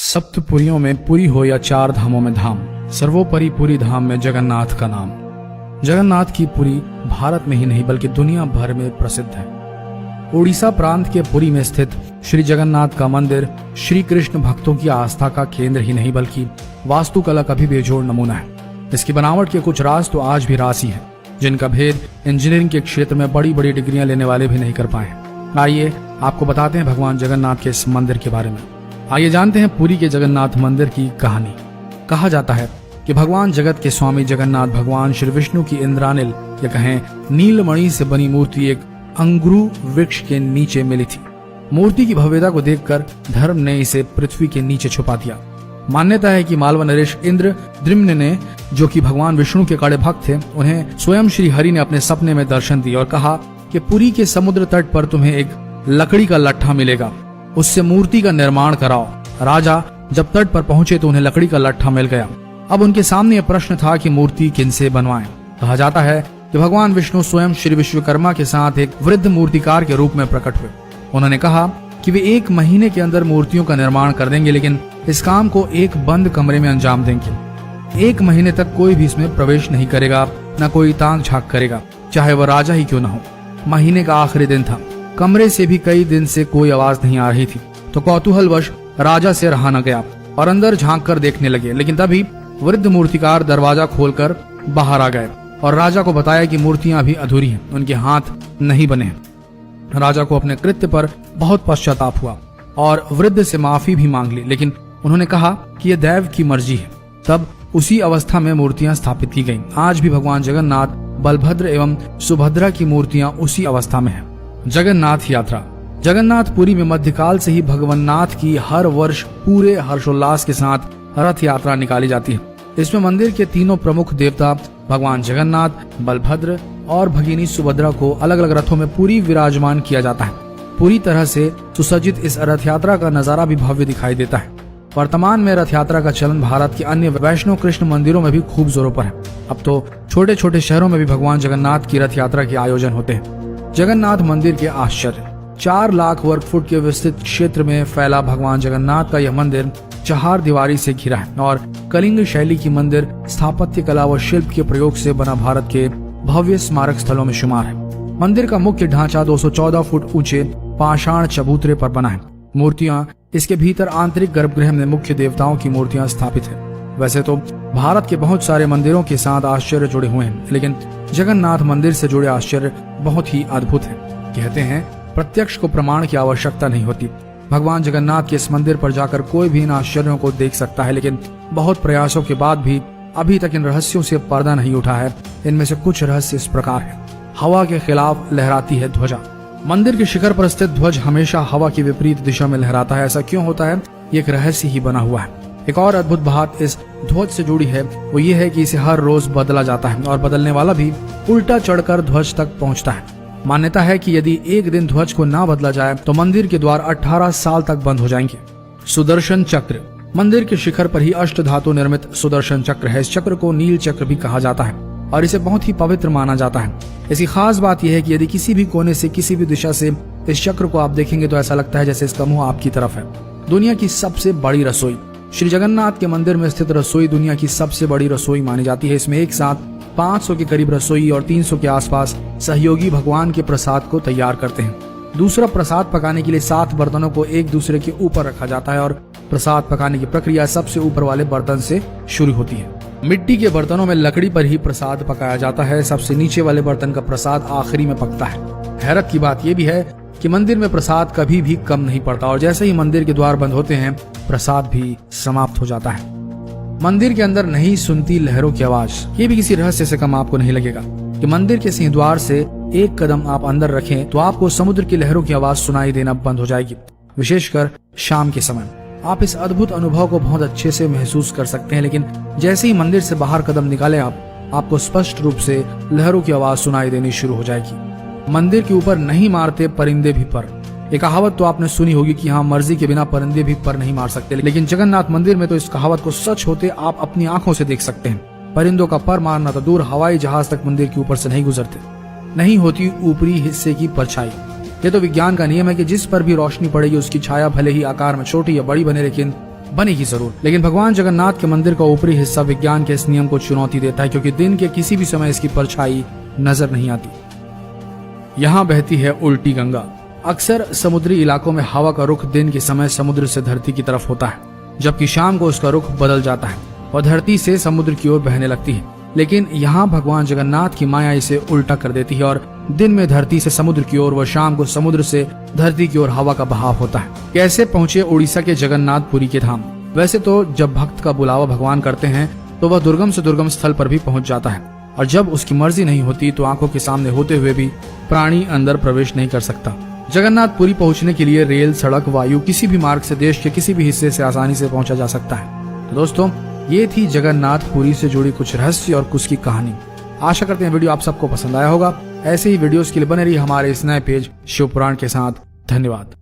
सप्तपुरियों में पुरी हो या चार धामों में धाम, सर्वोपरि पुरी धाम में जगन्नाथ का नाम। जगन्नाथ की पुरी भारत में ही नहीं बल्कि दुनिया भर में प्रसिद्ध है। उड़ीसा प्रांत के पुरी में स्थित श्री जगन्नाथ का मंदिर श्री कृष्ण भक्तों की आस्था का केंद्र ही नहीं बल्कि वास्तुकला का भी बेजोड़ नमूना है। इसकी बनावट के कुछ राज तो आज भी राशि है, जिनका भेद इंजीनियरिंग के क्षेत्र में बड़ी बड़ी डिग्रियां लेने वाले भी नहीं कर पाए। आइए आपको बताते हैं भगवान जगन्नाथ के इस मंदिर के बारे में। आइए जानते हैं पुरी के जगन्नाथ मंदिर की कहानी। कहा जाता है कि भगवान जगत के स्वामी जगन्नाथ भगवान श्री विष्णु की इंद्रानिल या कहें नीलमणि से बनी मूर्ति एक अंगुरु वृक्ष के नीचे मिली थी। मूर्ति की भव्यता को देखकर धर्म ने इसे पृथ्वी के नीचे छुपा दिया। मान्यता है कि मालवा नरेश इंद्र द्रिम्न ने, जो कि भगवान विष्णु के कड़े भक्त थे, उन्हें स्वयं श्री हरि ने अपने सपने में दर्शन दिया और कहा कि पुरी के समुद्र तट पर तुम्हें एक लकड़ी का लट्ठा मिलेगा, उससे मूर्ति का निर्माण कराओ। राजा जब तट पर पहुंचे तो उन्हें लकड़ी का लट्ठा मिल गया। अब उनके सामने यह प्रश्न था कि मूर्ति किनसे बनवाएं। कहा जाता है कि भगवान विष्णु स्वयं श्री विश्वकर्मा के साथ एक वृद्ध मूर्तिकार के रूप में प्रकट हुए। उन्होंने कहा कि वे 1 महीने के अंदर मूर्तियों का निर्माण कर देंगे, लेकिन इस काम को एक बंद कमरे में अंजाम देंगे। 1 महीने तक कोई भी इसमें प्रवेश नहीं करेगा, न कोई ताक झांक करेगा, चाहे वह राजा ही क्यों न हो। महीने का आखिरी दिन था। कमरे से भी कई दिन से कोई आवाज नहीं आ रही थी, तो कौतूहलवश राजा से रहा न गया और अंदर झांक कर देखने लगे। लेकिन तभी वृद्ध मूर्तिकार दरवाजा खोलकर बाहर आ गए और राजा को बताया कि मूर्तियां अभी अधूरी हैं, उनके हाथ नहीं बने हैं। राजा को अपने कृत्य पर बहुत पश्चाताप हुआ और वृद्ध से माफी भी मांग ली, लेकिन उन्होंने कहा कि यह दैव की मर्जी है। तब उसी अवस्था में मूर्तियां स्थापित की गईं। आज भी भगवान जगन्नाथ, बलभद्र एवं सुभद्रा की मूर्तियां उसी अवस्था में है। जगन्नाथ यात्रा। जगन्नाथपुरी में मध्यकाल से ही भगवन्नाथ की हर वर्ष पूरे हर्षोल्लास के साथ रथ यात्रा निकाली जाती है। इसमें मंदिर के तीनों प्रमुख देवता भगवान जगन्नाथ, बलभद्र और भगिनी सुभद्रा को अलग अलग रथों में पूरी विराजमान किया जाता है। पूरी तरह से सुसज्जित इस रथ यात्रा का नजारा भी भव्य दिखाई देता है। वर्तमान में रथ यात्रा का चलन भारत के अन्य वैष्णव कृष्ण मंदिरों में भी खूब जोरों पर है। अब तो छोटे छोटे शहरों में भी भगवान जगन्नाथ की रथ यात्रा के आयोजन होते हैं। जगन्नाथ मंदिर के आश्चर्य। 4 लाख वर्ग फुट के विस्तृत क्षेत्र में फैला भगवान जगन्नाथ का यह मंदिर 4 दीवारी से घिरा है और कलिंग शैली की मंदिर स्थापत्य कला व शिल्प के प्रयोग से बना भारत के भव्य स्मारक स्थलों में शुमार है। मंदिर का मुख्य ढांचा 214 फुट ऊंचे पाषाण चबूतरे पर बना है। मूर्तियां इसके भीतर आंतरिक गर्भगृह में मुख्य देवताओं की मूर्तियां स्थापित है। वैसे तो भारत के बहुत सारे मंदिरों के साथ आश्चर्य जुड़े हुए हैं, लेकिन जगन्नाथ मंदिर से जुड़े आश्चर्य बहुत ही अद्भुत है। कहते हैं प्रत्यक्ष को प्रमाण की आवश्यकता नहीं होती। भगवान जगन्नाथ के इस मंदिर पर जाकर कोई भी इन आश्चर्यों को देख सकता है, लेकिन बहुत प्रयासों के बाद भी अभी तक इन रहस्यों से पर्दा नहीं उठा है। इनमें से कुछ रहस्य इस प्रकार है। हवा के खिलाफ लहराती है ध्वजा। मंदिर के शिखर पर स्थित ध्वज हमेशा हवा की विपरीत दिशा में लहराता है। ऐसा क्यों होता है, ये एक रहस्य ही बना हुआ है। एक और अद्भुत बात इस ध्वज से जुड़ी है, वो ये है कि इसे हर रोज बदला जाता है और बदलने वाला भी उल्टा चढ़कर ध्वज तक पहुंचता है। मान्यता है कि यदि एक दिन ध्वज को ना बदला जाए तो मंदिर के द्वार 18 साल तक बंद हो जाएंगे। सुदर्शन चक्र। मंदिर के शिखर पर ही अष्ट धातु निर्मित सुदर्शन चक्र है। इस चक्र को नील चक्र भी कहा जाता है और इसे बहुत ही पवित्र माना जाता है। इसकी खास बात यह है कि यदि किसी भी कोने से, किसी भी दिशा से इस चक्र को आप देखेंगे तो ऐसा लगता है जैसे इसका मुंह आपकी तरफ है। दुनिया की सबसे बड़ी रसोई। श्री जगन्नाथ के मंदिर में स्थित रसोई दुनिया की सबसे बड़ी रसोई मानी जाती है। इसमें एक साथ 500 के करीब रसोई और 300 के आसपास सहयोगी भगवान के प्रसाद को तैयार करते हैं। दूसरा, प्रसाद पकाने के लिए 7 बर्तनों को एक दूसरे के ऊपर रखा जाता है और प्रसाद पकाने की प्रक्रिया सबसे ऊपर वाले बर्तन से शुरू होती है। मिट्टी के बर्तनों में लकड़ी पर ही प्रसाद पकाया जाता है। सबसे नीचे वाले बर्तन का प्रसाद आखिरी में पकता है। हैरत की बात यह भी है कि मंदिर में प्रसाद कभी भी कम नहीं पड़ता और जैसे ही मंदिर के द्वार बंद होते हैं प्रसाद भी समाप्त हो जाता है। मंदिर के अंदर नहीं सुनती लहरों की आवाज। ये भी किसी रहस्य से कम आपको नहीं लगेगा कि मंदिर के सिंहद्वार से 1 कदम आप अंदर रखें तो आपको समुद्र की लहरों की आवाज सुनाई देना बंद हो जाएगी। विशेषकर शाम के समय आप इस अद्भुत अनुभव को बहुत अच्छे से महसूस कर सकते हैं। लेकिन जैसे ही मंदिर से बाहर कदम निकाले आपको स्पष्ट रूप से लहरों की आवाज सुनाई देनी शुरू हो जाएगी। मंदिर के ऊपर नहीं मारते परिंदे भी पर। एक कहावत तो आपने सुनी होगी कि हाँ, मर्जी के बिना परिंदे भी पर नहीं मार सकते, लेकिन जगन्नाथ मंदिर में तो इस कहावत को सच होते आप अपनी आंखों से देख सकते हैं। परिंदों का पर मारना तो दूर, हवाई जहाज तक मंदिर के ऊपर से नहीं गुजरते। नहीं होती ऊपरी हिस्से की परछाई। ये तो विज्ञान का नियम है कि जिस पर भी रोशनी पड़ेगी उसकी छाया भले ही आकार में छोटी या बड़ी बने, लेकिन बनेगी जरूर। लेकिन भगवान जगन्नाथ के मंदिर का ऊपरी हिस्सा विज्ञान के इस नियम को चुनौती देता है, क्योंकि दिन के किसी भी समय इसकी परछाई नजर नहीं आती। यहाँ बहती है उल्टी गंगा। अक्सर समुद्री इलाकों में हवा का रुख दिन के समय समुद्र से धरती की तरफ होता है, जबकि शाम को उसका रुख बदल जाता है और धरती से समुद्र की ओर बहने लगती है। लेकिन यहाँ भगवान जगन्नाथ की माया इसे उल्टा कर देती है और दिन में धरती से समुद्र की ओर व शाम को समुद्र से धरती की ओर हवा का बहाव होता है। कैसे पहुंचे उड़ीसा के जगन्नाथपुरी के धाम? वैसे तो जब भक्त का बुलावा भगवान करते हैं तो वह दुर्गम से दुर्गम स्थल पर भी पहुंच जाता है, और जब उसकी मर्जी नहीं होती तो आंखों के सामने होते हुए भी प्राणी अंदर प्रवेश नहीं कर सकता। जगन्नाथपुरी पहुंचने के लिए रेल, सड़क, वायु किसी भी मार्ग से देश के किसी भी हिस्से से आसानी से पहुंचा जा सकता है। तो दोस्तों, ये थी जगन्नाथपुरी से जुड़ी कुछ रहस्य और कुछ की कहानी। आशा करते हैं वीडियो आप सबको पसंद आया होगा। ऐसे ही वीडियोस के लिए बने रहिए हमारे इस नए पेज शिव पुराण के साथ। धन्यवाद।